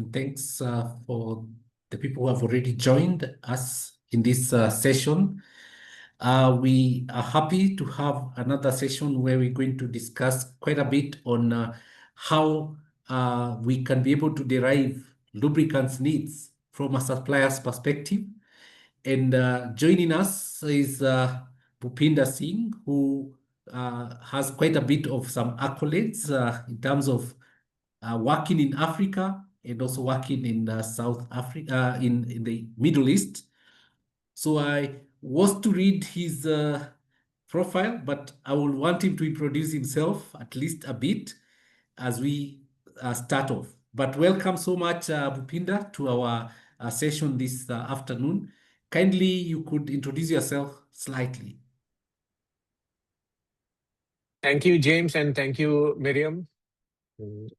and thanks for the people who have already joined us in this session. We are happy to have another session where we're going to discuss quite a bit on how we can be able to derive lubricants needs from a supplier's perspective. And joining us is Bhupinder Singh, who has quite a bit of some accolades in terms of working in Africa and also working in South Africa, in the Middle East. So I was to read his profile, but I will want him to introduce himself at least a bit as we start off. But welcome so much, Bhupinder, to our session this afternoon. Kindly, you could introduce yourself slightly. Thank you, James, and thank you, Miriam.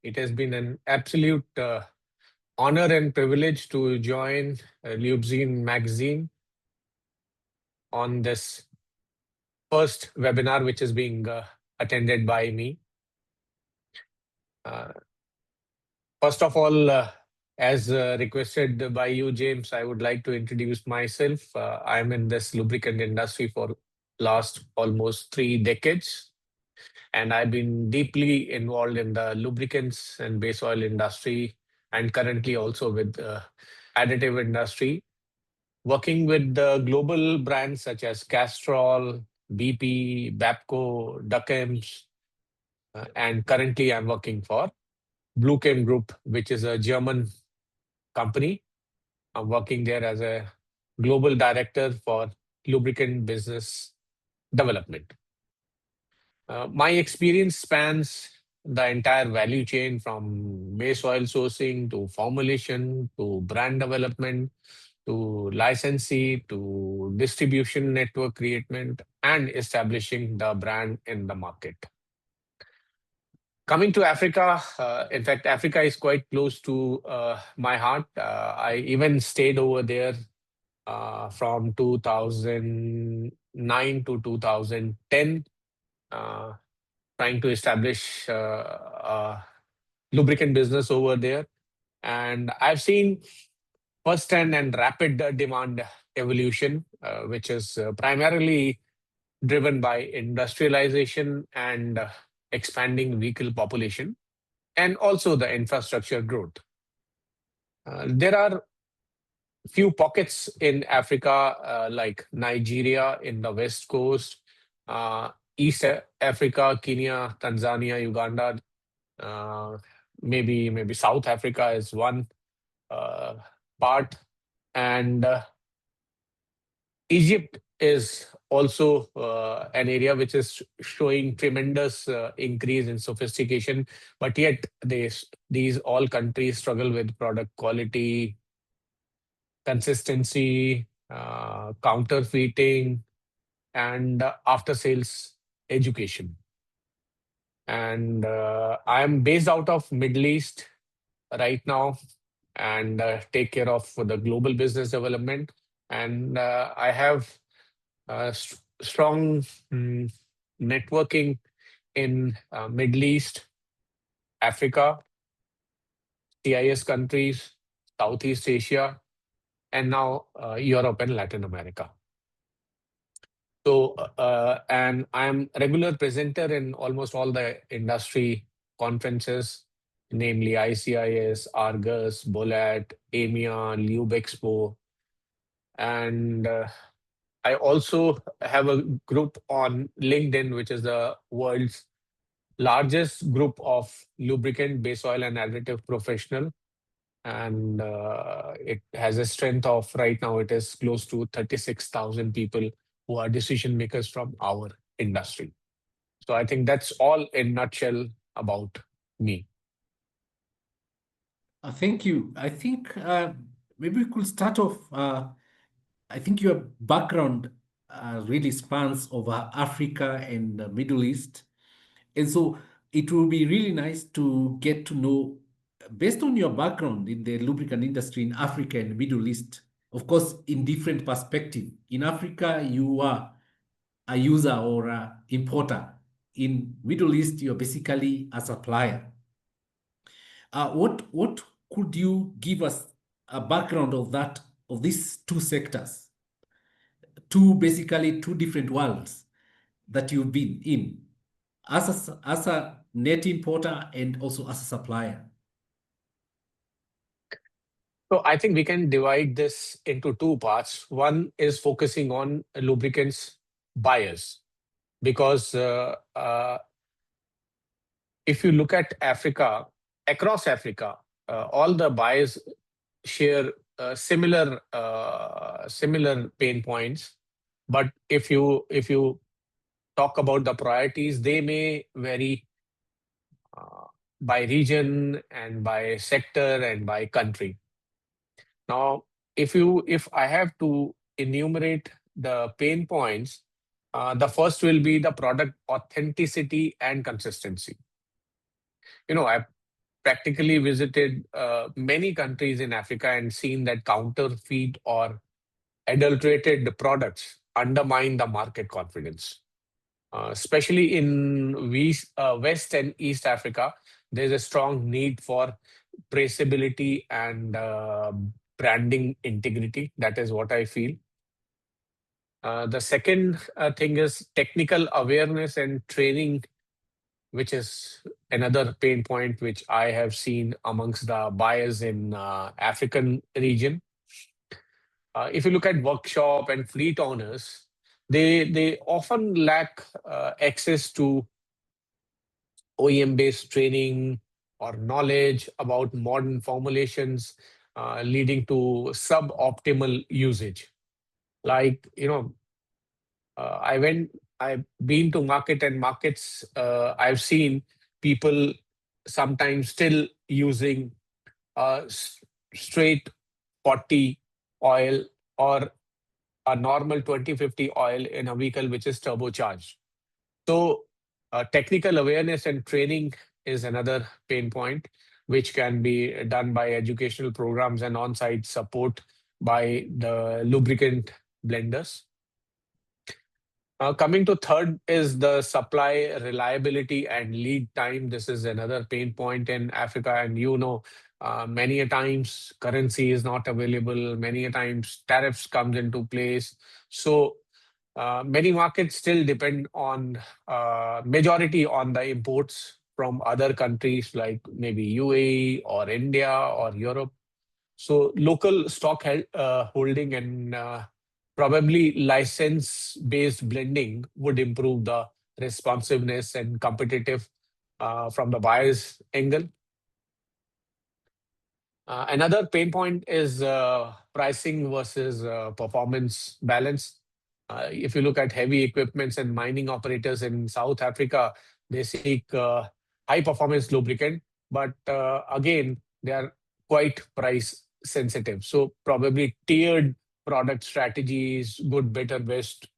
It has been an absolute honor and privilege to join Lubezine Magazine on this first webinar, which is being attended by me. First of all, as requested by you, James, I would like to introduce myself. I'm in this lubricant industry for last almost 3 decades. And I've been deeply involved in the lubricants and base oil industry, and currently also with the additive industry, working with the global brands such as Castrol, BP, Bapco, Duckems, and currently I'm working for BlueChem Group, which is a German company. I'm working there as a global director for lubricant business development. My experience spans the entire value chain, from base oil sourcing to formulation to brand development to licensee to distribution network creation and establishing the brand in the market. Coming to Africa, in fact, Africa is quite close to my heart. I even stayed over there from 2009 to 2010. Trying to establish a lubricant business over there. And I've seen first-hand and rapid demand evolution, which is primarily driven by industrialization and expanding vehicle population, and also the infrastructure growth. There are few pockets in Africa, like Nigeria in the west coast, East Africa, Kenya, Tanzania, Uganda, maybe South Africa is one part, and Egypt is also an area which is showing tremendous increase in sophistication, but yet these all countries struggle with product quality, consistency, counterfeiting, and after-sales education. And I'm based out of Middle East right now and take care of the global business development. And I have strong networking in Middle East, Africa, CIS countries, Southeast Asia, and now Europe and Latin America. So, and I'm a regular presenter in almost all the industry conferences, namely ICIS, Argus, Bolat, EMEA, Lube Expo. And I also have a group on LinkedIn, which is the world's largest group of lubricant, base oil, and additive professional. And it has a strength of, right now, it is close to 36,000 people who are decision makers from our industry. So I think that's all in nutshell about me. Thank you. I think maybe we could start off. I think your background really spans over Africa and the Middle East. And so it will be really nice to get to know, based on your background in the lubricant industry in Africa and Middle East, of course, in different perspective. In Africa, you are a user or an importer. In Middle East, you're basically a supplier. What could you give us a background of these two sectors, basically two different worlds that you've been in as a net importer and also as a supplier? So I think we can divide this into two parts. One is focusing on lubricants buyers, because if you look at Africa, across Africa, all the buyers share similar pain points. But if you talk about the priorities, they may vary uh, by region and by sector and by country. Now, if I have to enumerate the pain points, the first will be the product authenticity and consistency. I've practically visited many countries in Africa and seen that counterfeit or adulterated products undermine the market confidence. Especially in West and East Africa, there's a strong need for traceability and branding integrity. That is what I feel. The second thing is technical awareness and training, which is another pain point which I have seen amongst the buyers in African region. If you look at workshop and fleet owners, they often lack access to OEM-based training or knowledge about modern formulations, leading to suboptimal usage. Like, I've been to markets, I've seen people sometimes still using straight 40 oil or a normal 2050 oil in a vehicle which is turbocharged. So technical awareness and training is another pain point, which can be done by educational programs and on-site support by the lubricant blenders. Coming to third is the supply reliability and lead time. This is another pain point in Africa. And many a times currency is not available. Many a times tariffs comes into place. So many markets still depend on majority on the imports from other countries like maybe UAE or India or Europe. So local stock holding and probably license-based blending would improve the responsiveness and competitive from the buyer's angle. Another pain point is pricing versus performance balance. If you look at heavy equipments and mining operators in South Africa, they seek high performance lubricant, but again, they are quite price sensitive. So probably tiered product strategies, good, better, best,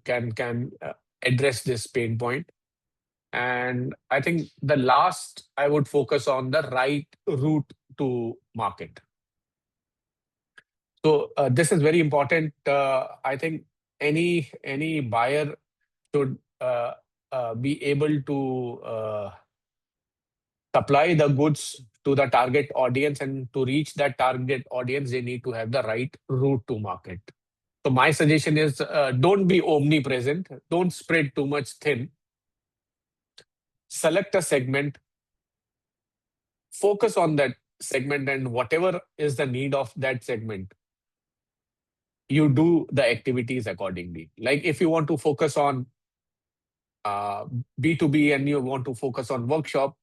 can address this pain point. And I think the last, I would focus on the right route to market. So this is very important. I think any buyer should be able to supply the goods to the target audience, and to reach that target audience, they need to have the right route to market. So my suggestion is don't be omnipresent, don't spread too much thin. Select a segment, focus on that segment, and whatever is the need of that segment, you do the activities accordingly. Like if you want to focus on B2B and you want to focus on workshop,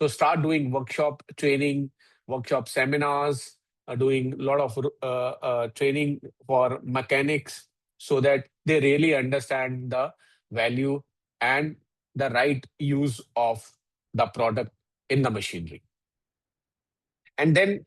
so start doing workshop training, workshop seminars, doing a lot of training for mechanics so that they really understand the value and the right use of the product in the machinery. And then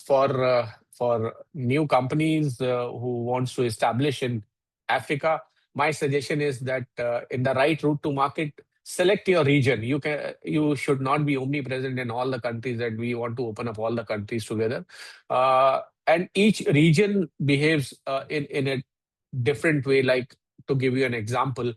for new companies who wants to establish in Africa, my suggestion is that in the right route to market, select your region. You should not be omnipresent in all the countries that we want to open up all the countries together. And each region behaves in a different way. Like to give you an example,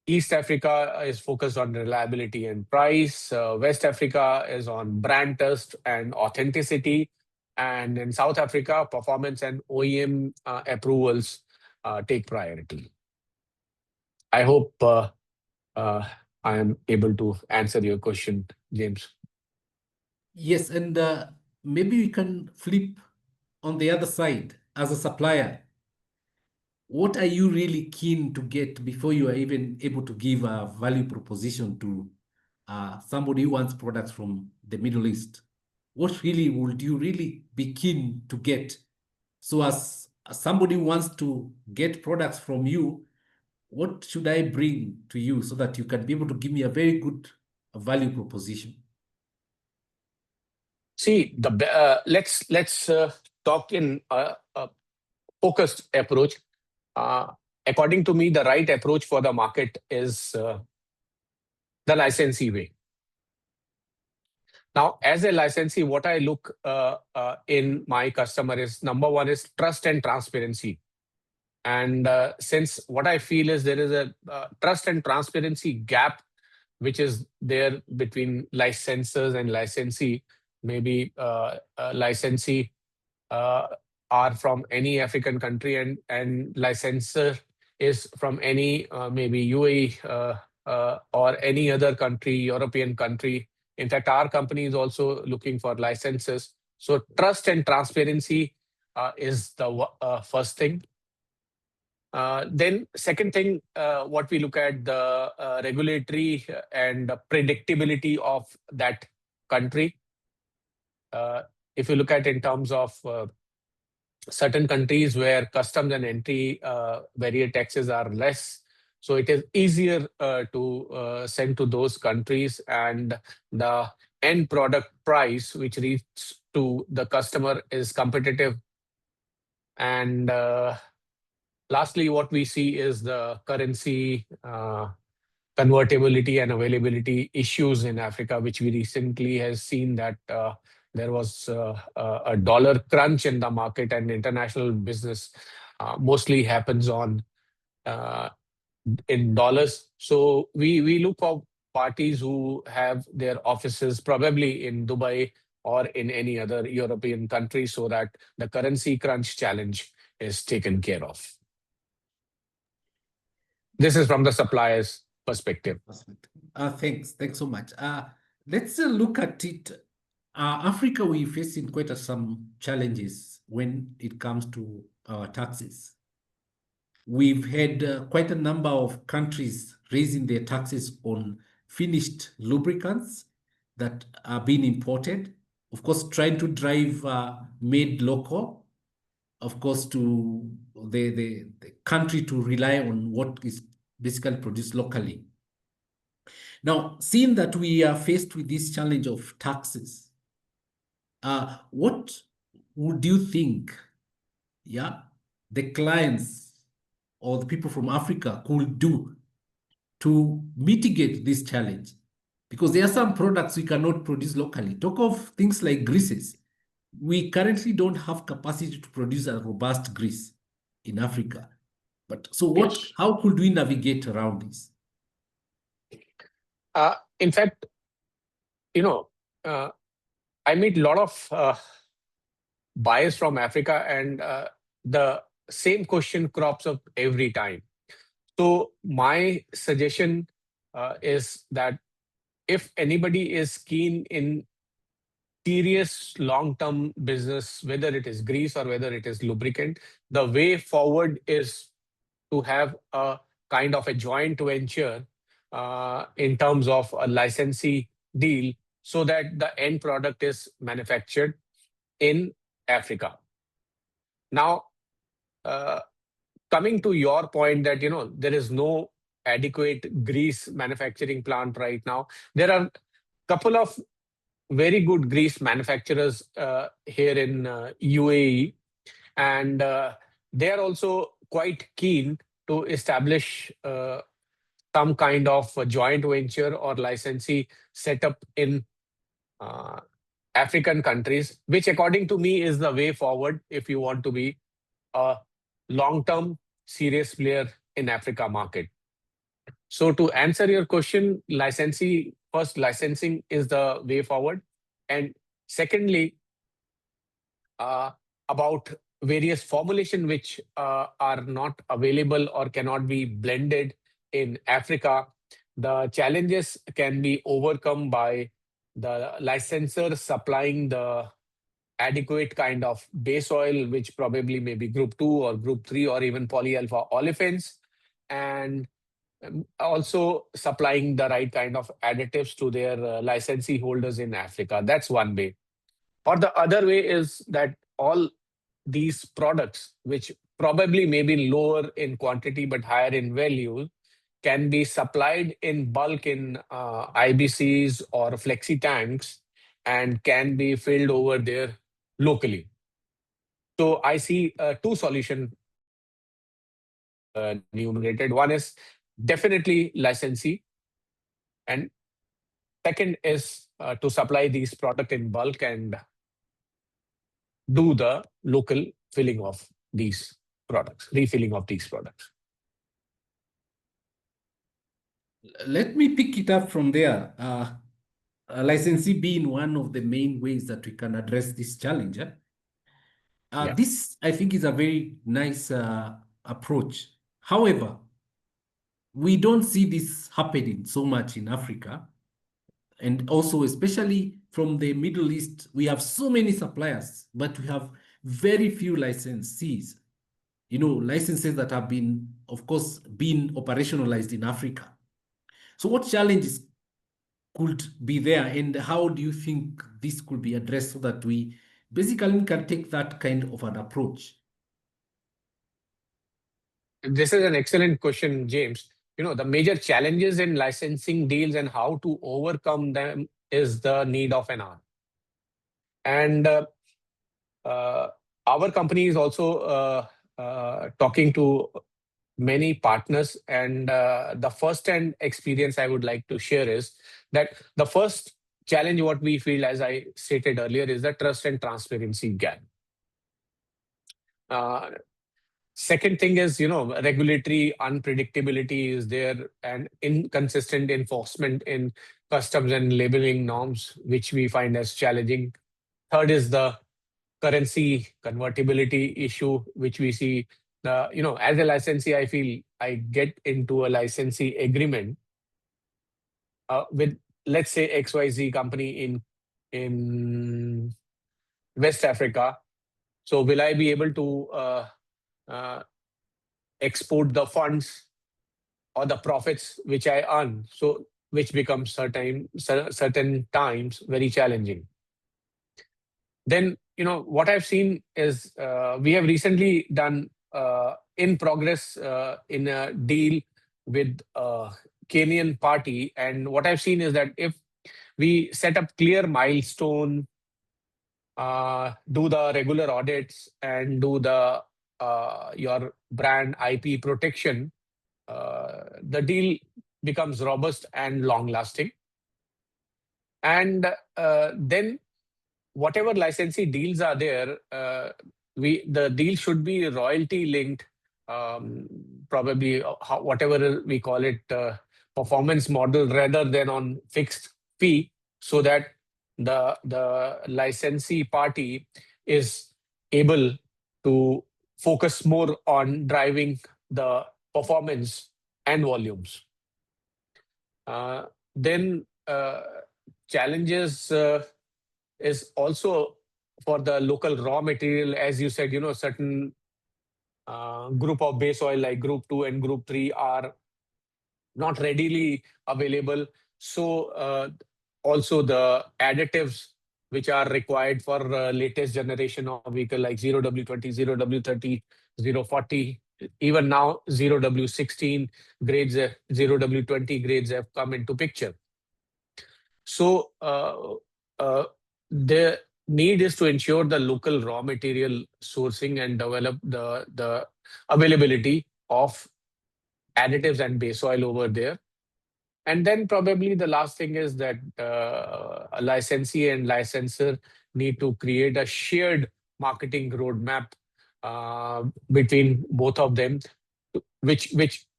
East Africa is focused on reliability and price. West Africa is on brand trust and authenticity. And in South Africa, performance and OEM approvals take priority. I hope I am able to answer your question, James. Yes, and maybe we can flip on the other side as a supplier. What are you really keen to get before you are even able to give a value proposition to somebody who wants products from the Middle East? What really would you really be keen to get? So as somebody who wants to get products from you, what should I bring to you so that you can be able to give me a very good value proposition? See, let's talk in a focused approach. According to me, the right approach for the market is the licensee way. Now, as a licensee, what I look in my customer is, number one is trust and transparency. And since what I feel is there is a trust and transparency gap which is there between licensors and licensee. Maybe licensee are from any African country and licensor is from any maybe UAE or any other country, European country. In fact, our company is also looking for licenses. So trust and transparency is the first thing. Then second thing, what we look at the regulatory and predictability of that country. If you look at in terms of certain countries where customs and entry barrier taxes are less, so it is easier to send to those countries, and the end product price which reaches to the customer is competitive. And lastly, what we see is the currency convertibility and availability issues in Africa, which we recently has seen that there was a dollar crunch in the market, and international business mostly happens on in dollars. So we look for parties who have their offices probably in Dubai or in any other European country, so that the currency crunch challenge is taken care of. This is from the supplier's perspective. Thanks so much. Let's look at it. Africa, we're facing quite some challenges when it comes to our taxes. We've had quite a number of countries raising their taxes on finished lubricants that are being imported. Of course, trying to drive made local, of course, to the country to rely on what is basically produced locally. Now, seeing that we are faced with this challenge of taxes, what would you think, the clients or the people from Africa could do to mitigate this challenge? Because there are some products we cannot produce locally. Talk of things like greases. We currently don't have capacity to produce a robust grease in Africa. But so Yes. how could we navigate around this? In fact, I meet a lot of buyers from Africa, and the same question crops up every time. So my suggestion is that if anybody is keen in serious long-term business, whether it is grease or whether it is lubricant, the way forward is to have a kind of a joint venture in terms of a licensee deal, so that the end product is manufactured in Africa. Now, coming to your point that there is no adequate grease manufacturing plant right now, there are a couple of very good grease manufacturers here in UAE, and they are also quite keen to establish some kind of a joint venture or licensee setup in African countries, which according to me is the way forward if you want to be a long-term serious player in Africa market. So to answer your question, licensing is the way forward. And secondly, about various formulation which are not available or cannot be blended in Africa, the challenges can be overcome by the licensor supplying the adequate kind of base oil, which probably may be group 2 or group 3 or even polyalpha olefins, and also supplying the right kind of additives to their licensee holders in Africa. That's one way. Or the other way is that all these products, which probably may be lower in quantity but higher in value, can be supplied in bulk in IBCs or flexi tanks and can be filled over there locally. So I see two solutions enumerated. One is definitely licensee, and second is to supply these product in bulk and do the local filling of these products, refilling of these products. Let me pick it up from there. Licensee being one of the main ways that we can address this challenge. Yeah. This, I think, is a very nice approach. However, we don't see this happening so much in Africa. And also, especially from the Middle East, we have so many suppliers, but we have very few licensees. Licenses that have been, of course, been operationalized in Africa. So what challenges could be there, and how do you think this could be addressed so that we basically can take that kind of an approach? This is an excellent question, James. The major challenges in licensing deals and how to overcome them is the need of an hour. And our company is also talking to many partners. And the first-hand experience I would like to share is that the first challenge what we feel, as I stated earlier, is the trust and transparency gap. Second thing is, regulatory unpredictability is there and inconsistent enforcement in customs and labeling norms, which we find as challenging. Third is the currency convertibility issue, which we see. As a licensee, I feel I get into a licensee agreement with, let's say, XYZ company in West Africa. So will I be able to export the funds or the profits which I earn? So which becomes certain times very challenging. Then, what I've seen is we have recently done in progress in a deal with a Kenyan party. And what I've seen is that if we set up clear milestone, do the regular audits and do the your brand IP protection, the deal becomes robust and long lasting. And then whatever licensee deals are there, the deal should be royalty linked, probably whatever we call it, performance model, rather than on fixed fee, so that the licensee party is able to focus more on driving the performance and volumes. Then challenges is also for the local raw material. As you said, certain group of base oil like group 2 and group 3 are not readily available. So also the additives which are required for latest generation of vehicle like 0W20, 0W30, 040, even now 0W16 grades, 0W20 grades have come into picture. So the need is to ensure the local raw material sourcing and develop the availability of additives and base oil over there. And then probably the last thing is that a licensee and licensor need to create a shared marketing roadmap between both of them, which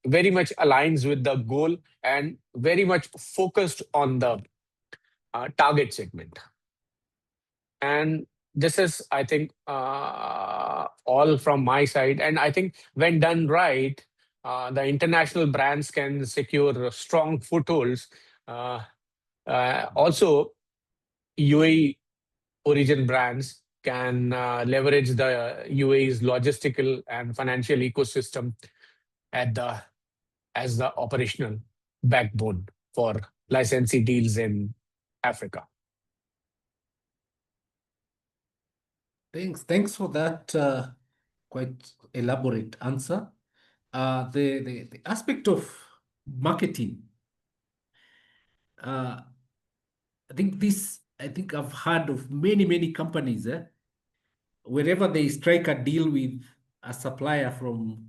very much aligns with the goal and very much focused on the target segment. And this is, I think, all from my side. And I think when done right, the international brands can secure strong footholds. Also, UAE origin brands can leverage the UAE's logistical and financial ecosystem at the as the operational backbone for licensee deals in Africa. Thanks for that quite elaborate answer. The aspect of marketing, uh, I think I've heard of many companies, wherever they strike a deal with a supplier from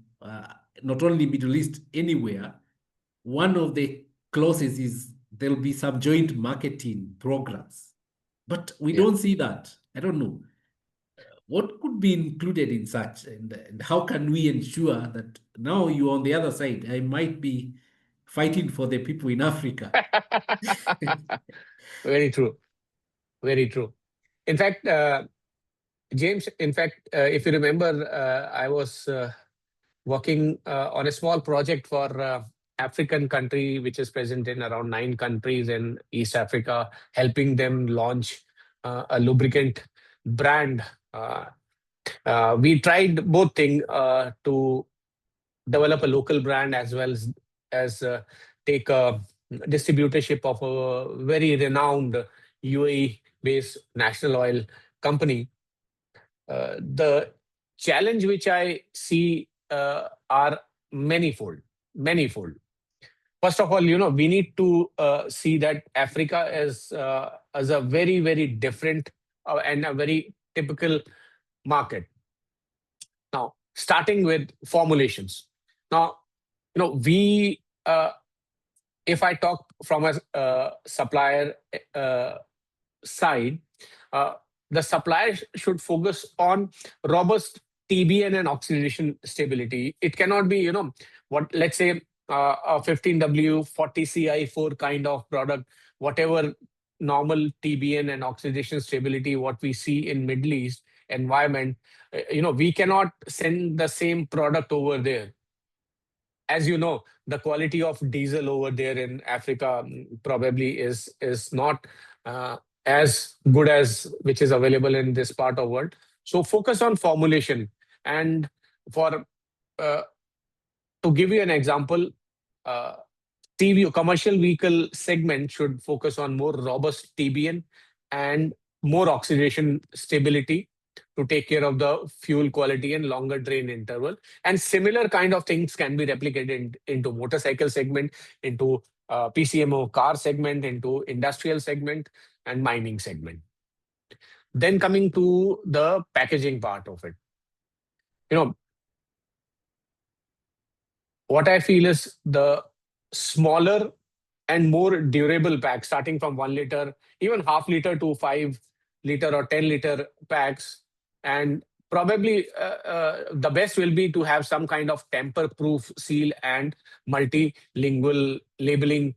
not only Middle East, anywhere, one of the clauses is there'll be some joint marketing programs. But we Yeah. don't see that. I don't know. What could be included in such, and how can we ensure that now you're on the other side? I might be fighting for the people in Africa. Very true. Very true. In fact, James, if you remember, I was working on a small project for African country, which is present in around 9 countries in East Africa, helping them launch a lubricant brand. We tried both things to develop a local brand as well as take a distributorship of a very renowned UAE-based national oil company. The challenge which I see are manifold. First of all, we need to see that Africa is a very different and a very typical market. Now, starting with formulations. Now, we if I talk from a supplier side, the supplier should focus on robust TBN and oxidation stability. It cannot be, let's say a 15W 40CI4 kind of product, whatever normal TBN and oxidation stability what we see in Middle East environment. We cannot send the same product over there. As you know, the quality of diesel over there in Africa probably is not as good as which is available in this part of world. So focus on formulation. And for to give you an example, CV commercial vehicle segment should focus on more robust TBN and more oxidation stability to take care of the fuel quality and longer drain interval. And similar kind of things can be replicated into motorcycle segment, into PCMO car segment, into industrial segment and mining segment. Then coming to the packaging part of it. What I feel is the smaller and more durable packs, starting from 1 liter, even half liter to 5 liter or 10 liter packs. And probably the best will be to have some kind of tamper-proof seal and multilingual labeling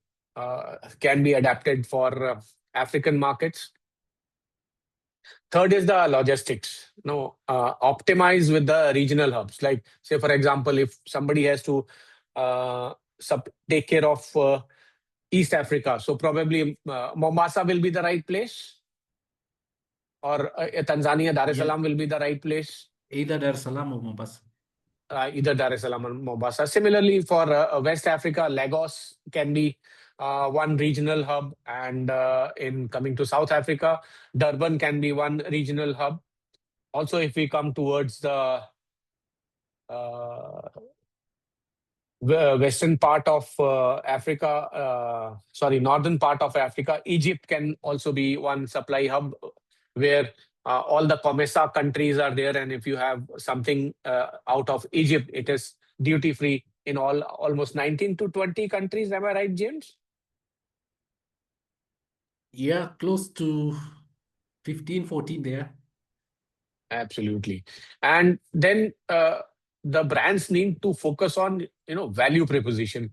can be adapted for African markets. Third is the logistics. Optimize with the regional hubs. Like, say, for example, if somebody has to take care of East Africa, so probably Mombasa will be the right place, or Tanzania, Dar es Salaam will be the right place. Either Dar es Salaam or Mombasa. Either Dar es Salaam or Mombasa. Similarly, for West Africa, Lagos can be one regional hub, and in coming to South Africa, Durban can be one regional hub. Also, if we come towards the western part of Africa, northern part of Africa, Egypt can also be one supply hub where all the COMESA countries are there. And if you have something out of Egypt, it is duty-free in almost 19 to 20 countries. Am I right, James? Yeah, close to 15, 14 there. Absolutely. And then the brands need to focus on, value proposition.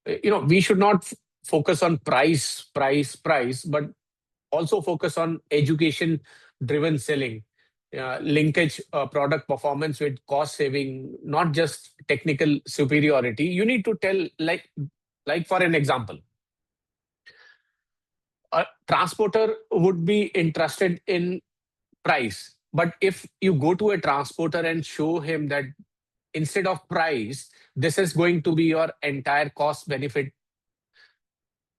We should not focus on price, but also focus on education driven selling, linkage product performance with cost saving, not just technical superiority. You need to tell, like for an example, a transporter would be interested in price, but if you go to a transporter and show him that instead of price, this is going to be your entire cost benefit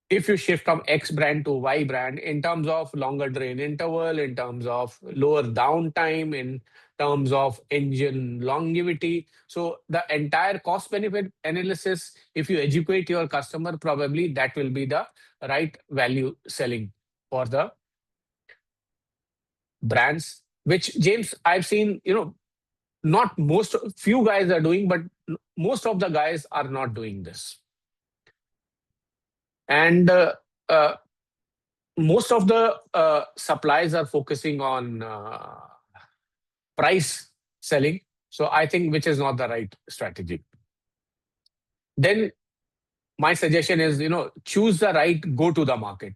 if you shift from X brand to Y brand, in terms of longer drain interval, in terms of lower downtime, in terms of engine longevity. So the entire cost benefit analysis, if you educate your customer, probably that will be the right value selling for the brands, which, James, I've seen, not most, few guys are doing, but most of the guys are not doing this. And uh, most of the suppliers are focusing on price selling. So I think which is not the right strategy. Then my suggestion is, choose the right go to the market.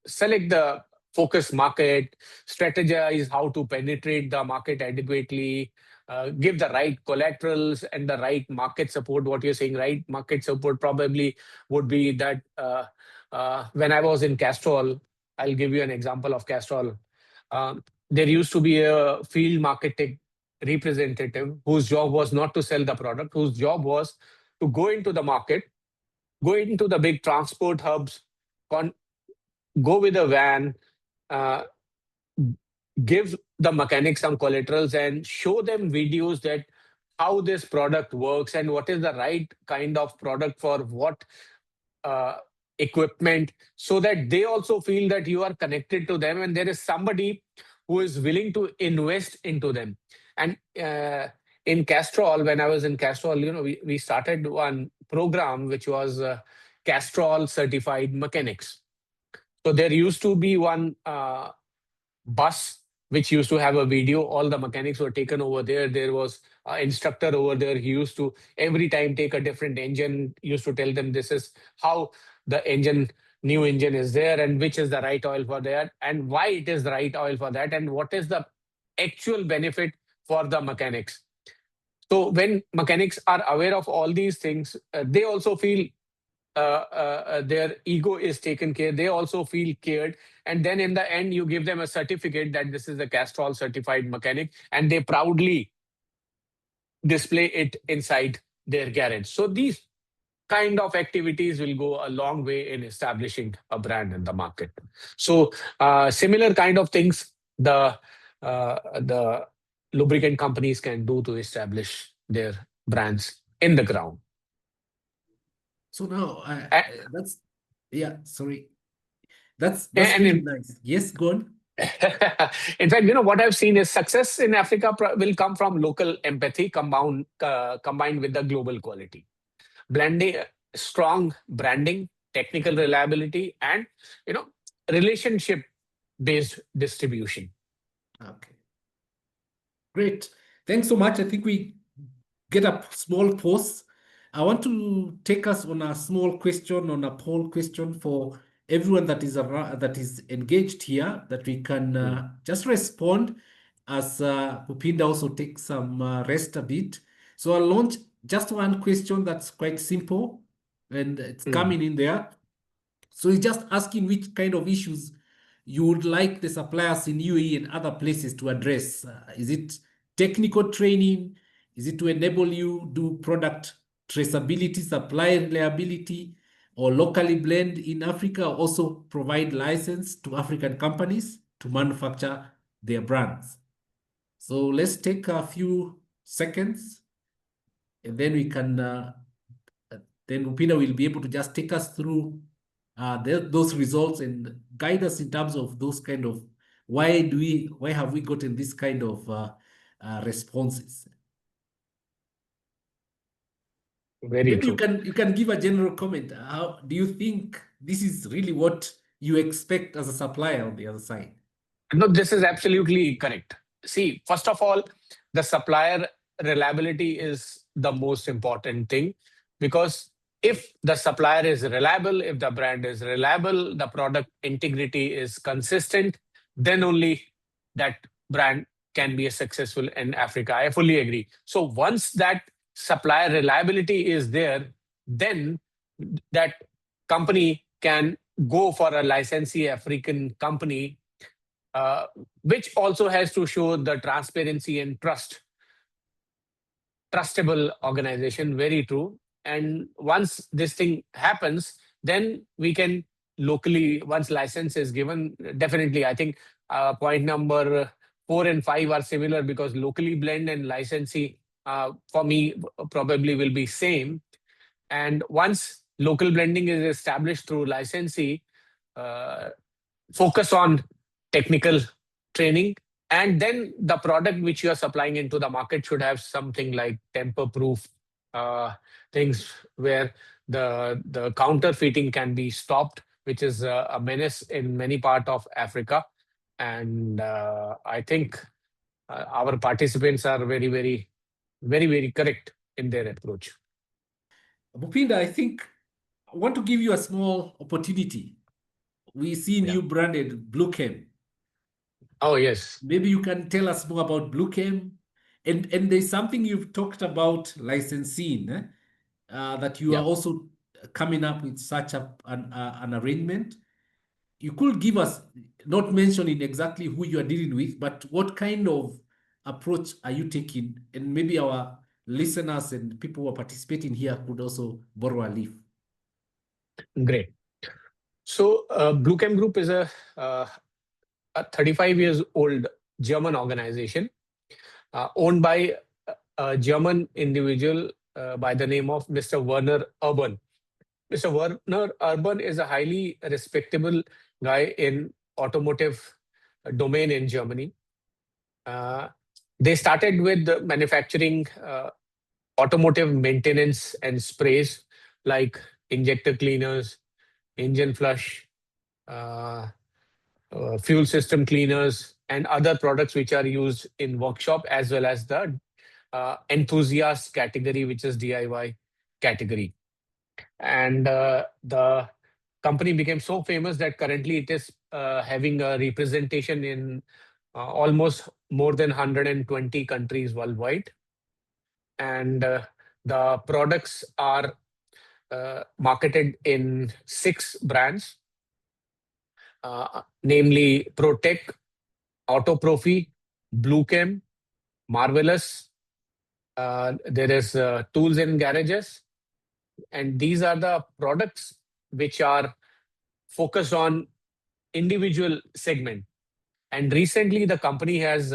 Select the focus market, strategize how to penetrate the market adequately, give the right collaterals and the right market support. What you're saying, right? Market support probably would be that when I was in Castrol, I'll give you an example of Castrol. There used to be a field marketing representative whose job was not to sell the product, whose job was to go into the market, go into the big transport hubs, go with a van, uh, give the mechanics some collaterals and show them videos that how this product works and what is the right kind of product for what uh, equipment, so that they also feel that you are connected to them and there is somebody who is willing to invest into them. And in Castrol, when I was in Castrol, we started one program which was Castrol certified mechanics. So there used to be one bus which used to have a video. All the mechanics were taken over there. There was an instructor over there. He used to every time take a different engine, used to tell them this is how the new engine is there and which is the right oil for that and why it is the right oil for that and what is the actual benefit for the mechanics. So when mechanics are aware of all these things, they also feel their ego is taken care. They also feel cared. And then in the end, you give them a certificate that this is a Castrol certified mechanic, and they proudly display it inside their garage. So these kind of activities will go a long way in establishing a brand in the market. So similar kind of things the lubricant companies can do to establish their brands in the ground. So now that's sorry. That's And really nice. Yes, go on. In fact, what I've seen is success in Africa will come from local empathy combined with the global quality. Blending strong branding, technical reliability, and relationship based distribution. Okay. Great. Thanks so much. I think we get a small pause. I want to take us on a small question, on a poll question for everyone that is engaged here, that we can just respond as Bhupinder also takes some rest a bit. So I'll launch just one question that's quite simple and it's coming in there. So he's just asking which kind of issues you would like the suppliers in UAE and other places to address. Is it technical training? Is it to enable you do product traceability, supply reliability, or locally blend in Africa, also provide license to African companies to manufacture their brands? So let's take a few seconds and then we can, then Upina will be able to just take us through those results and guide us in terms of those kind of, why have we gotten this kind of responses? Very Maybe true. you can give a general comment. How do you think this is really what you expect as a supplier on the other side? No, this is absolutely correct. See, first of all, the supplier reliability is the most important thing, because if the supplier is reliable, if the brand is reliable, the product integrity is consistent, then only that brand can be a successful in Africa. I fully agree. So once that supplier reliability is there, then that company can go for a licensee African company, uh, which also has to show the transparency and trustable organization. Very true. And once this thing happens, then we can locally, once license is given, definitely I think point number 4 and 5 are similar, because locally blend and licensee for me probably will be same. And once local blending is established through licensee, uh, focus on technical training, and then the product which you are supplying into the market should have something like tamper proof things, where the counterfeiting can be stopped, which is a menace in many part of Africa. And I think our participants are very correct in their approach. Bhupinder, I think I want to give you a small opportunity. We see Yeah. new branded BlueChem. Oh, yes. Maybe you can tell us more about BlueChem. And there's something you've talked about licensing, that you are Yeah. also coming up with such an arrangement. You could give us, not mentioning exactly who you are dealing with, but what kind of approach are you taking? And maybe our listeners and people who are participating here could also borrow a leaf. Great. So, BlueChem Group is a 35 years old German organization, owned by a German individual by the name of Mr. Werner Urban. Mr. Werner Urban is a highly respectable guy in automotive domain in Germany. They started with manufacturing automotive maintenance and sprays like injector cleaners, engine flush, uh, fuel system cleaners, and other products which are used in workshop, as well as the enthusiast category, which is DIY category. And the company became so famous that currently it is having a representation in almost more than 120 countries worldwide. And the products are marketed in 6 brands, namely Protec, Autoprofi, BlueChem, Marvelous. There is Tools and Garages. And these are the products which are focused on individual segment. And recently, the company has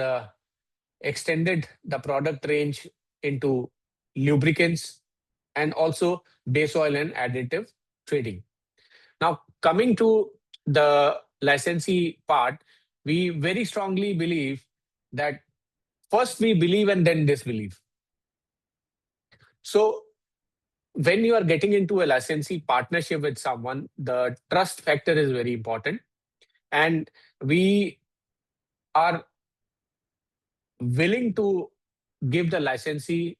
extended the product range into lubricants and also base oil and additive trading. Now, coming to the licensee part, we very strongly believe that first we believe and then disbelieve. So when you are getting into a licensee partnership with someone, the trust factor is very important. And we are willing to give the licensee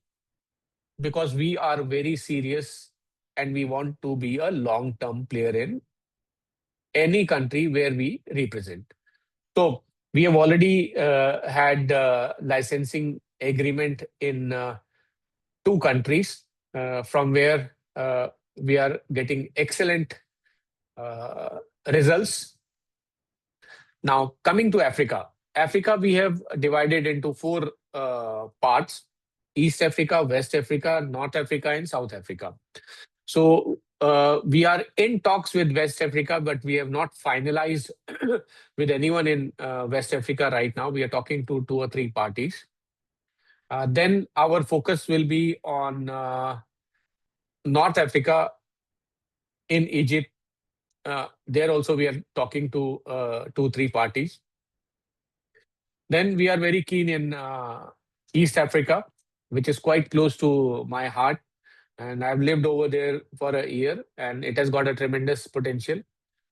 because we are very serious and we want to be a long-term player in any country where we represent. So we have already had licensing agreement in 2 countries, from where we are getting excellent results. Now, coming to Africa. Africa, we have divided into 4 parts: East Africa, West Africa, North Africa, and South Africa. So we are in talks with West Africa, but we have not finalized with anyone in West Africa right now. We are talking to 2 or 3 parties. Then our focus will be on North Africa, in Egypt. There also we are talking to 2, 3 parties. Then we are very keen in East Africa, which is quite close to my heart. And I've lived over there for a year, and it has got a tremendous potential.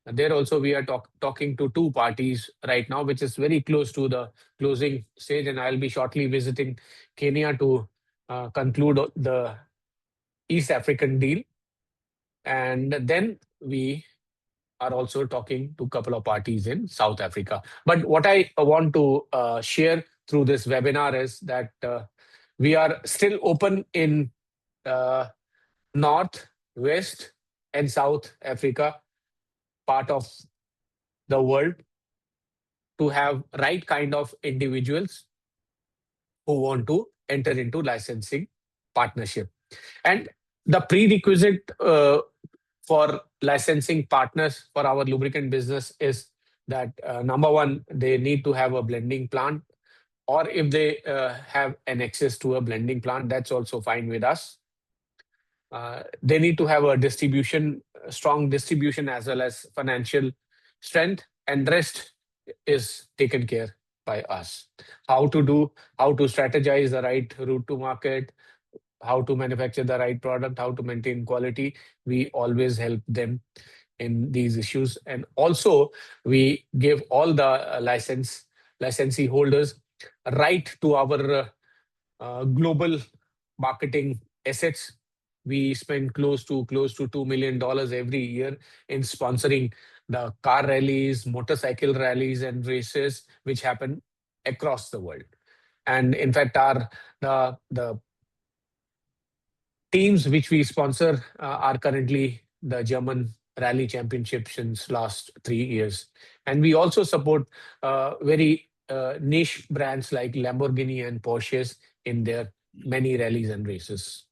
And there also we are talking to 2 parties right now, which is very close to the closing stage. And I'll be shortly visiting Kenya to conclude the East African deal. And then we are also talking to a couple of parties in South Africa. But what I want to share through this webinar is that we are still open in North, West, and South Africa, part of the world, to have right kind of individuals who want to enter into licensing partnership. And the prerequisite for licensing partners for our lubricant business is that number one, they need to have a blending plant, or if they have an access to a blending plant, that's also fine with us. They need to have a strong distribution as well as financial strength, and rest is taken care by us. How to strategize the right route to market, how to manufacture the right product, how to maintain quality. We always help them in these issues. And also, we give all the licensee holders right to our global marketing assets. We spend close to $2 million every year in sponsoring the car rallies, motorcycle rallies, and races which happen across the world. And in fact, the teams which we sponsor are currently the German Rally Championship since last 3 years. And we also support very niche brands like Lamborghini and Porsches in their many rallies and races.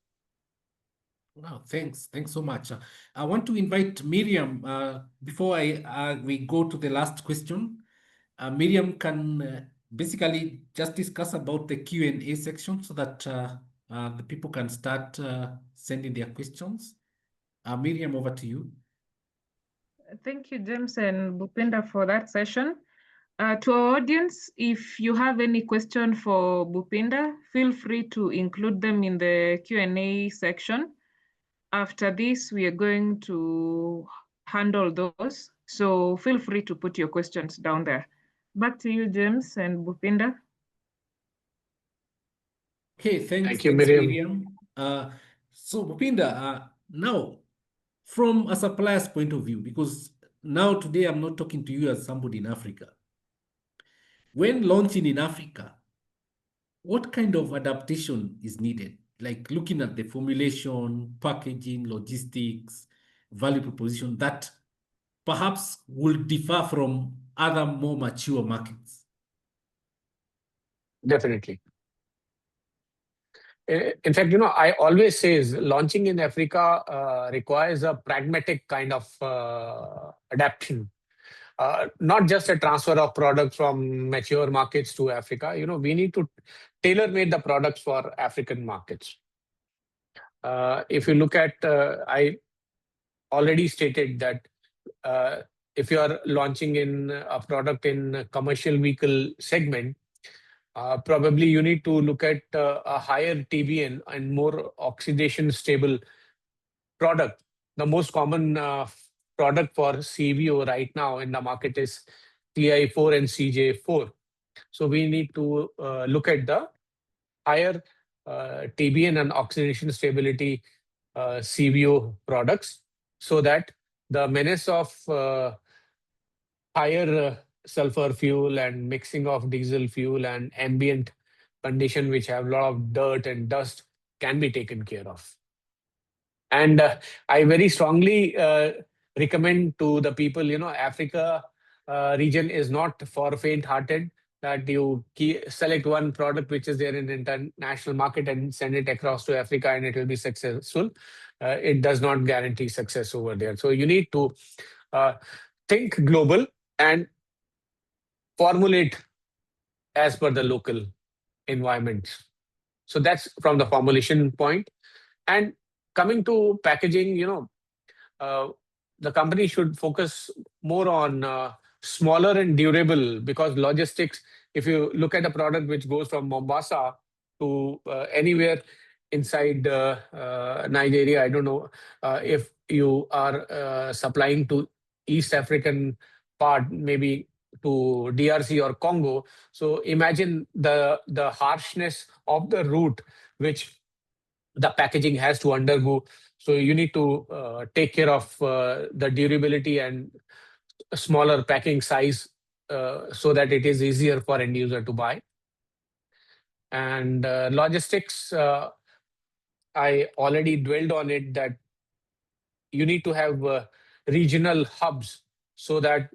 Wow, thanks. Thanks so much. I want to invite Miriam before we go to the last question. Miriam can basically just discuss about the Q&A section so that the people can start sending their questions. Miriam, over to you. Thank you, James and Bhupinder, for that session. To our audience, if you have any question for Bhupinder, feel free to include them in the Q&A section. After this, we are going to handle those. So feel free to put your questions down there. Back to you, James and Bhupinder. Okay, thanks. Thank you, Thanks, Miriam. So Bhupinder, now from a supplier's point of view, because now today I'm not talking to you as somebody in Africa. When launching in Africa, what kind of adaptation is needed? Like looking at the formulation, packaging, logistics, value proposition that perhaps will differ from other more mature markets. Definitely. In fact, I always say is launching in Africa requires a pragmatic kind of adaptation. Not just a transfer of products from mature markets to Africa. We need to tailor-made the products for African markets. If you look at, I already stated that if you are launching in a product in commercial vehicle segment, probably you need to look at a higher TBN and more oxidation stable product. The most common product for CVO right now in the market is TI4 and CJ4. So we need to look at the higher TBN and oxidation stability CVO products, so that the menace of higher sulfur fuel and mixing of diesel fuel and ambient condition which have a lot of dirt and dust can be taken care of. And I very strongly recommend to the people, Africa region is not for faint-hearted, that you select one product which is there in the international market and send it across to Africa and it will be successful. It does not guarantee success over there. So you need to think global and formulate as per the local environment. So that's from the formulation point. And coming to packaging, the company should focus more on smaller and durable, because logistics, if you look at a product which goes from Mombasa to anywhere inside Nigeria, I don't know if you are supplying to East African part, maybe to DRC or Congo. So imagine the harshness of the route which the packaging has to undergo. So you need to take care of the durability and a smaller packing size so that it is easier for end user to buy. And logistics, I already dwelled on it, that you need to have regional hubs so that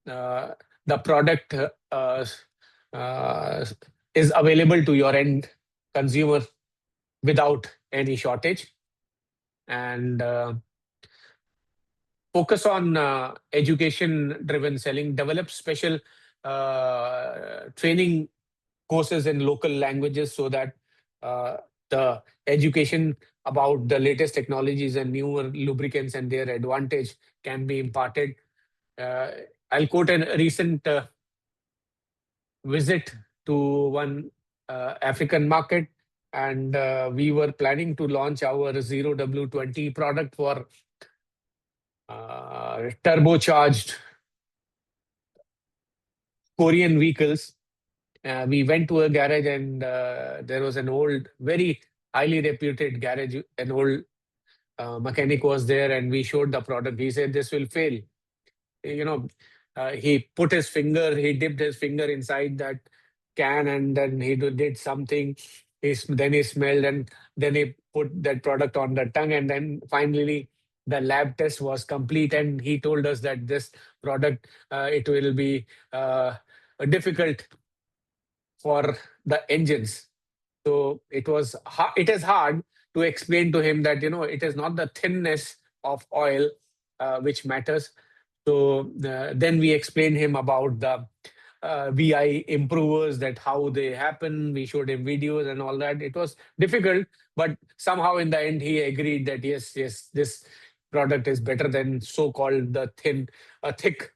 the product uh, is available to your end consumer without any shortage. And focus on education-driven selling, develop special training courses in local languages so that the education about the latest technologies and newer lubricants and their advantage can be imparted. I'll quote a recent visit to one African market, and we were planning to launch our 0W20 product for turbocharged Korean vehicles. We went to a garage, and there was an old, very highly reputed garage. An old mechanic was there, and we showed the product. He said, "This will fail." He put his finger, he dipped his finger inside that can, and then he did something. Then he smelled, and then he put that product on the tongue, and then finally the lab test was complete, and he told us that this product, it will be difficult for the engines. So it is hard to explain to him that it is not the thinness of oil which matters. So then we explained him about the VI improvers, that how they happen. We showed him videos and all that. It was difficult, but somehow in the end he agreed that yes, this product is better than so-called the thick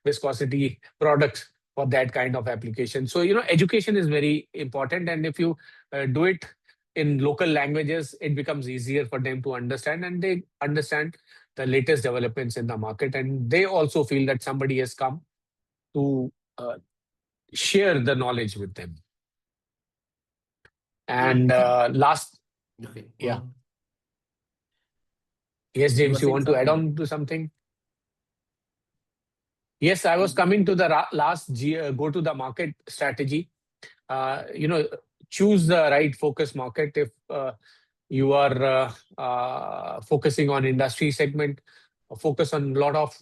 viscosity products for that kind of application. So education is very important, and if you do it in local languages, it becomes easier for them to understand, and they understand the latest developments in the market, and they also feel that somebody has come to share the knowledge with them. And last, Okay. yeah. Yes, James, you want to add on to something? Yes, I was coming to the last go to the market strategy. Choose the right focus market. If you are focusing on industry segment, focus on a lot of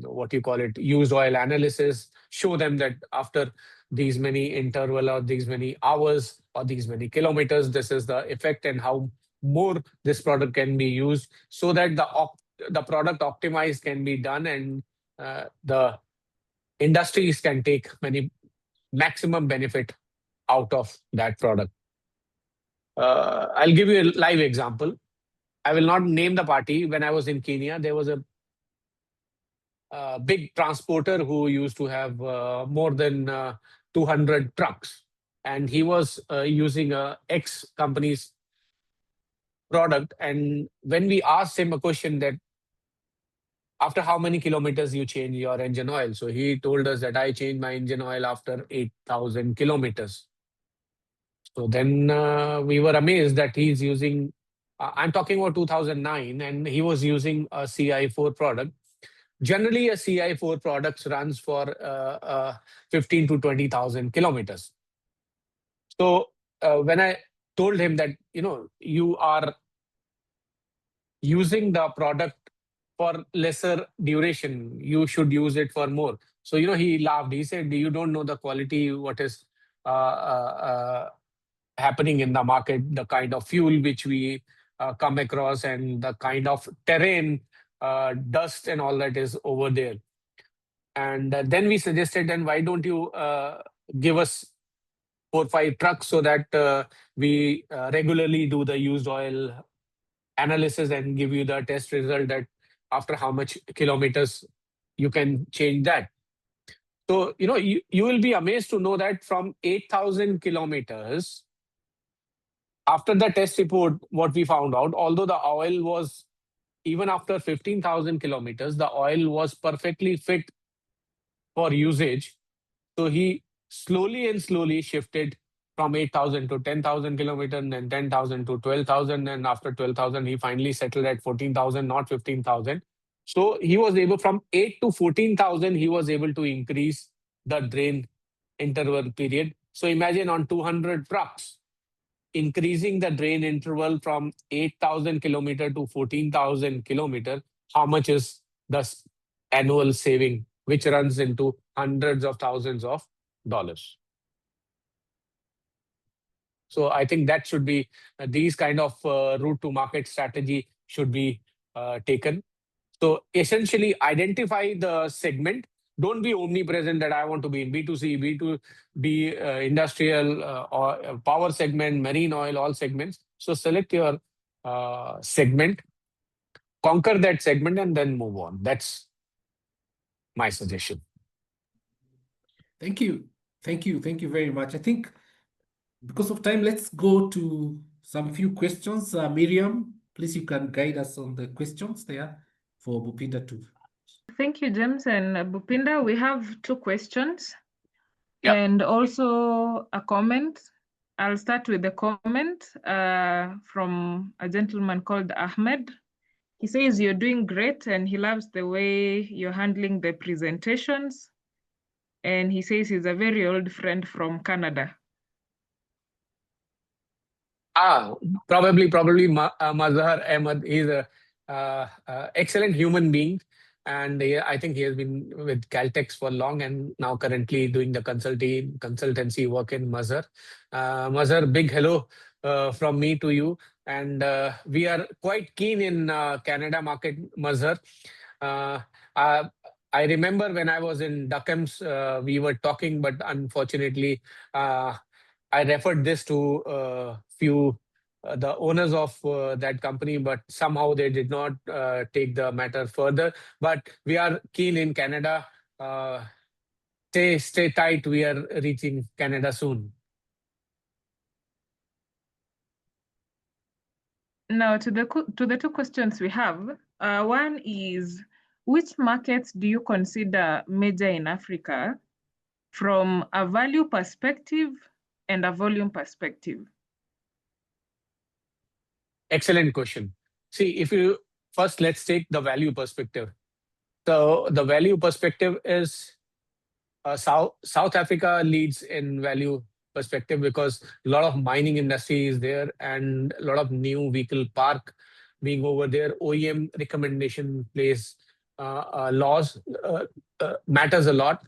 what you call it, used oil analysis. Show them that after these many interval or these many hours or these many kilometers, this is the effect and how more this product can be used, so that the product optimized can be done, and the industries can take maximum benefit out of that product. I'll give you a live example. I will not name the party. When I was in Kenya, there was a big transporter who used to have more than 200 trucks, and he was using a X company's product. And when we asked him a question that after how many kilometers you change your engine oil, so he told us that I changed my engine oil after 8,000 kilometers. So then we were amazed that he's using, I'm talking about 2009, and he was using a CI4 product. Generally, a CI4 product runs for 15 to 20,000 kilometers. So when I told him that, you are using the product for lesser duration, you should use it for more. So, he laughed. He said, you don't know the quality, what is happening in the market, the kind of fuel which we come across, and the kind of terrain, dust and all that is over there. And then we suggested, then why don't you give us 4 or 5 trucks so that we regularly do the used oil analysis and give you the test result that after how much kilometers you can change that. So, you will be amazed to know that from 8,000 kilometers, after the test report, what we found out, although the oil was, even after 15,000 kilometers, the oil was perfectly fit for usage. So he slowly and slowly shifted from 8,000 to 10,000 kilometers, and then 10,000 to 12,000. And after 12,000, he finally settled at 14,000, not 15,000. So he was able, from 8 to 14,000, he was able to increase the drain interval period. So imagine on 200 trucks, increasing the drain interval from 8,000 kilometer to 14,000 kilometer, how much is the annual saving, which runs into hundreds of thousands of dollars. So I think that should be, these kind of route to market strategy should be taken. So essentially identify the segment. Don't be omnipresent that I want to be in B2C, B2B, industrial, or power segment, marine oil, all segments. So select your segment, conquer that segment, and then move on. That's my suggestion. Thank you. Thank you. Thank you very much. I think because of time, let's go to some few questions. Miriam, please, you can guide us on the questions there for Bhupinder too. Thank you, James and Bhupinder. We have 2 questions and also a comment. I'll start with the comment from a gentleman called Ahmed. He says you're doing great and he loves the way you're handling the presentations. And he says he's a very old friend from Canada. Probably Mazhar Ahmed. He's a excellent human being. And I think he has been with Caltex for long and now currently doing the consultancy work in Mazhar. Mazhar, big hello from me to you. And we are quite keen in Canada market, Mazhar. I remember when I was in Duckham's, we were talking, but unfortunately, I referred this to few the owners of that company, but somehow they did not take the matter further. But we are keen in Canada. Stay tight. We are reaching Canada soon. Now to the 2 questions we have. One is, which markets do you consider major in Africa from a value perspective and a volume perspective? Excellent question. See, first let's take the value perspective. So the value perspective is South Africa leads in value perspective because a lot of mining industry is there and a lot of new vehicle park being over there. OEM recommendation plays laws matters a lot.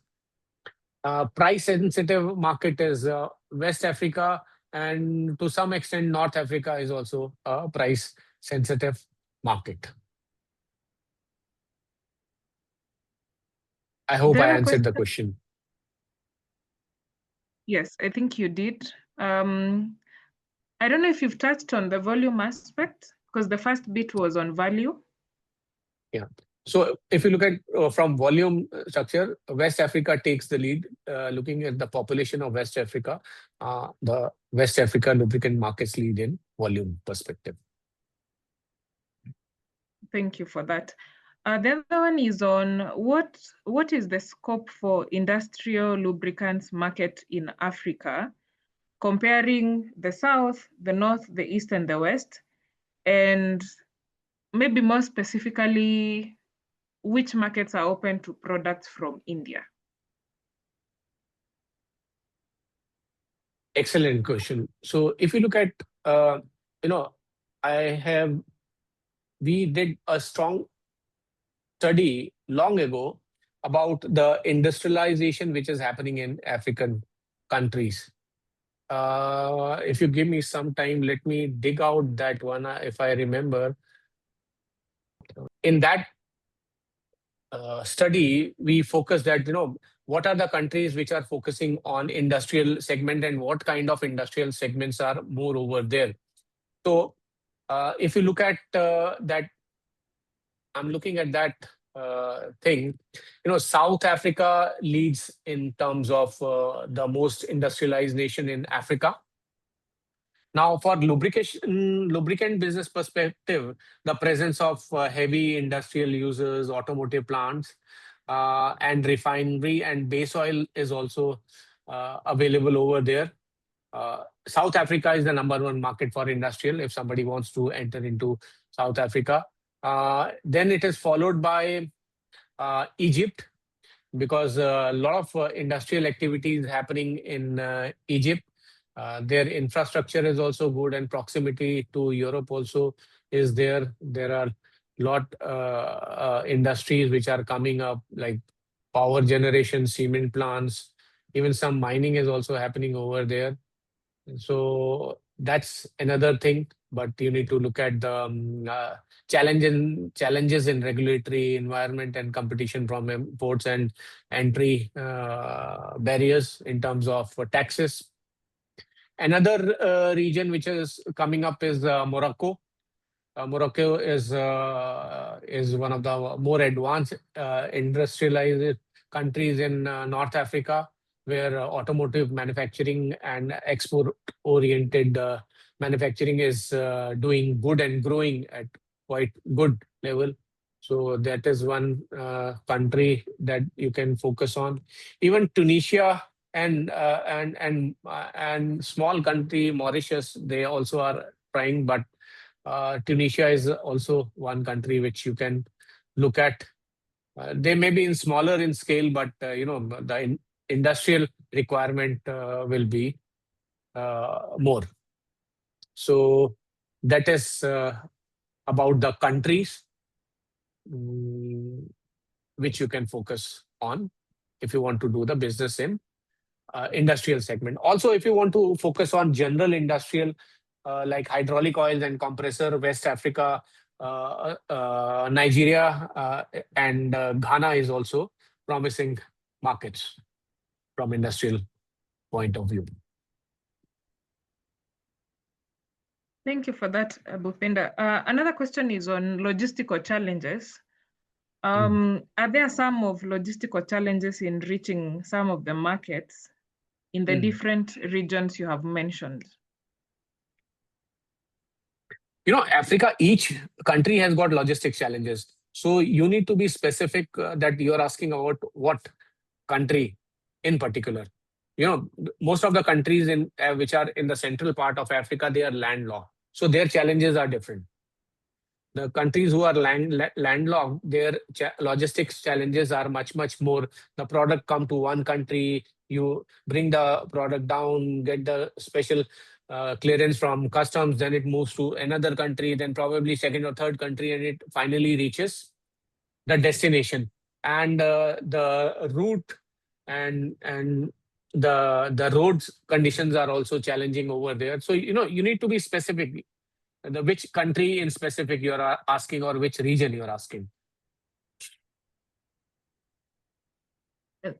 Price sensitive market is West Africa, and to some extent North Africa is also a price sensitive market. I hope I answered the question. Yes, I think you did. I don't know if you've touched on the volume aspect because the first bit was on value. Yeah. So if you look at from volume structure, West Africa takes the lead. Looking at the population of West Africa, the West Africa lubricant markets lead in volume perspective. Thank you for that. The other one is on what is the scope for industrial lubricants market in Africa, comparing the South, the North, the East, and the West, and maybe more specifically, which markets are open to products from India? Excellent question. So if you look at, we did a strong study long ago about the industrialization which is happening in African countries. If you give me some time, let me dig out that one if I remember. In that study, we focused that, what are the countries which are focusing on industrial segment and what kind of industrial segments are more over there. So if you look at that, I'm looking at that thing, South Africa leads in terms of the most industrialized nation in Africa. Now, for lubricant business perspective, the presence of heavy industrial users, automotive plants, and refinery and base oil is also available over there. South Africa is the #1 market for industrial if somebody wants to enter into South Africa. Then it is followed by Egypt, because a lot of industrial activities happening in Egypt. Their infrastructure is also good, and proximity to Europe also is there. There are lot industries which are coming up, like power generation, cement plants, even some mining is also happening over there. So that's another thing, but you need to look at the challenges in regulatory environment and competition from imports and entry barriers in terms of taxes. Another region which is coming up is Morocco. Morocco is one of the more advanced industrialized countries in North Africa, where automotive manufacturing and export-oriented manufacturing is doing good and growing at quite good level. So that is one country that you can focus on. Even Tunisia and small country Mauritius, they also are trying, but Tunisia is also one country which you can look at. They may be smaller in scale, but the industrial requirement will be more. So that is about the countries which you can focus on if you want to do the business in industrial segment. Also, if you want to focus on general industrial, like hydraulic oils and compressor, West Africa, Nigeria, and Ghana is also promising markets from industrial point of view. Thank you for that, Bhupinder. Another question is on logistical challenges. Are there some of logistical challenges in reaching some of the markets in the different regions you have mentioned? Africa, each country has got logistics challenges. So you need to be specific that you're asking about what country in particular. Most of the countries in which are in the central part of Africa, they are landlocked. So their challenges are different. The countries who are landlocked, their logistics challenges are much, much more. The product come to one country, you bring the product down, get the special clearance from customs, then it moves to another country, then probably second or third country, and it finally reaches the destination. And the route and the roads conditions are also challenging over there. So you need to be specific, which country in specific you are asking or which region you are asking.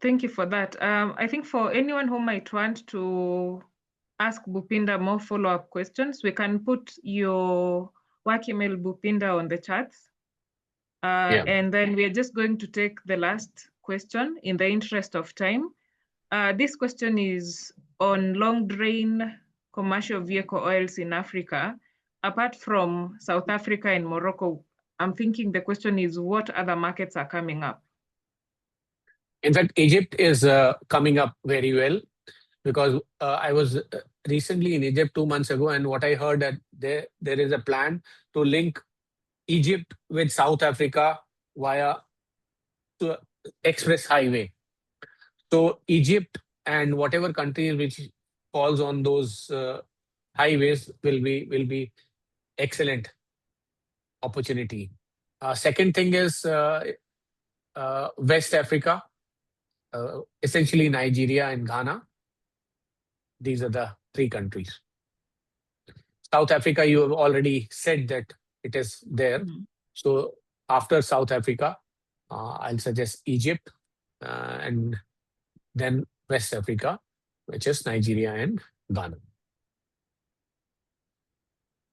Thank you for that. I think for anyone who might want to ask Bhupinder more follow-up questions, we can put your work email, Bhupinder, on the chats. And then we're just going to take the last question in the interest of time. This question is on long drain commercial vehicle oils in Africa. Apart from South Africa and Morocco, I'm thinking the question is what other markets are coming up? In fact, Egypt is coming up very well, because I was recently in Egypt 2 months ago, and what I heard that there is a plan to link Egypt with South Africa via express highway. So Egypt and whatever countries which falls on those highways will be excellent opportunity. Second thing is West Africa, essentially Nigeria and Ghana. These are the 3 countries. South Africa, you have already said that it is there. So after South Africa, I'll suggest Egypt, and then West Africa, which is Nigeria and Ghana.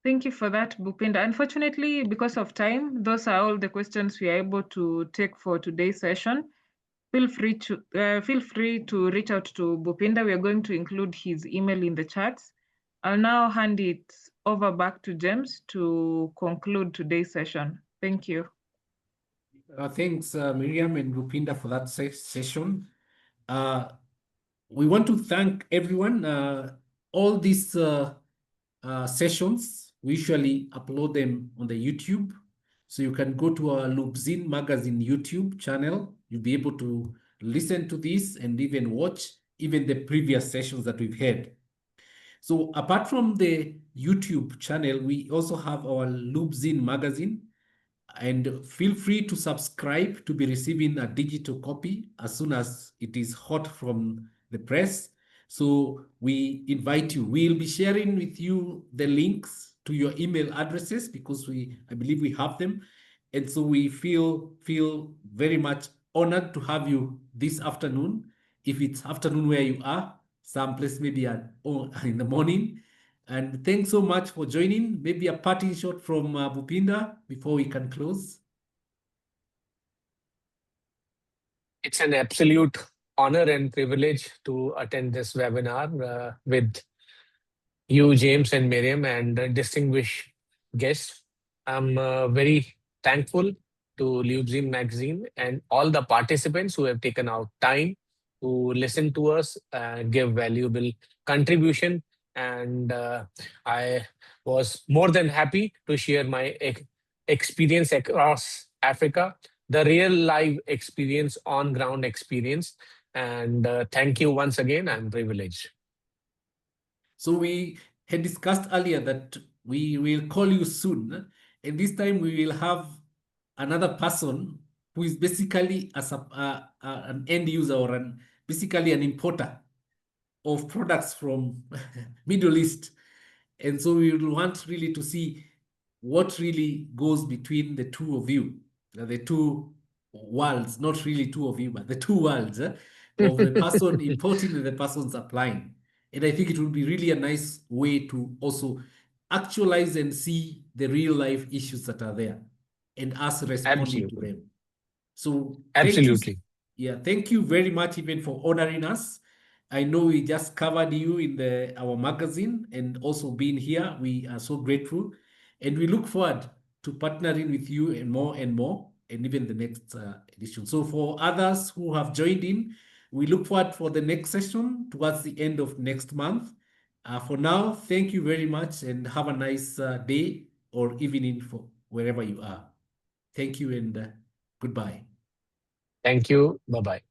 Thank you for that, Bhupinder. Unfortunately, because of time, those are all the questions we are able to take for today's session. Feel free to reach out to Bhupinder. We are going to include his email in the chats. I'll now hand it over back to James to conclude today's session. Thank you. Thanks, Miriam and Bhupinder, for that session. We want to thank everyone all these sessions, we usually upload them on the YouTube. So you can go to our Lubezine Magazine YouTube channel. You'll be able to listen to this and even watch even the previous sessions that we've had. So apart from the YouTube channel, we also have our Lubezine Magazine, and feel free to subscribe to be receiving a digital copy as soon as it is hot from the press. So we invite you. We'll be sharing with you the links to your email addresses because I believe we have them. And so we feel very much honored to have you this afternoon. If it's afternoon where you are, someplace maybe in the morning. And thanks so much for joining. Maybe a parting shot from Bhupinder before we can close. It's an absolute honor and privilege to attend this webinar with you, James and Miriam, and distinguished guests. I'm very thankful to Lubezine Magazine and all the participants who have taken out time to listen to us, give valuable contribution. And I was more than happy to share my experience across Africa, the real live experience, on ground experience. And thank you once again. I'm privileged. So we had discussed earlier that we will call you soon. And this time we will have another person who is basically an end user or basically an importer of products from Middle East. And so we will want really to see what really goes between the two of you, the two worlds, not really two of you, but the two worlds of the person importing and the person supplying. And I think it would be really a nice way to also actualize and see the real life issues that are there and us responding to them. So absolutely. Thank you very much even for honoring us. I know we just covered you in our magazine and also being here. We are so grateful, and we look forward to partnering with you and more, and even the next edition. So for others who have joined in, we look forward for the next session towards the end of next month. For now, thank you very much and have a nice day or evening for wherever you are. Thank you and goodbye. Thank you. Bye-bye.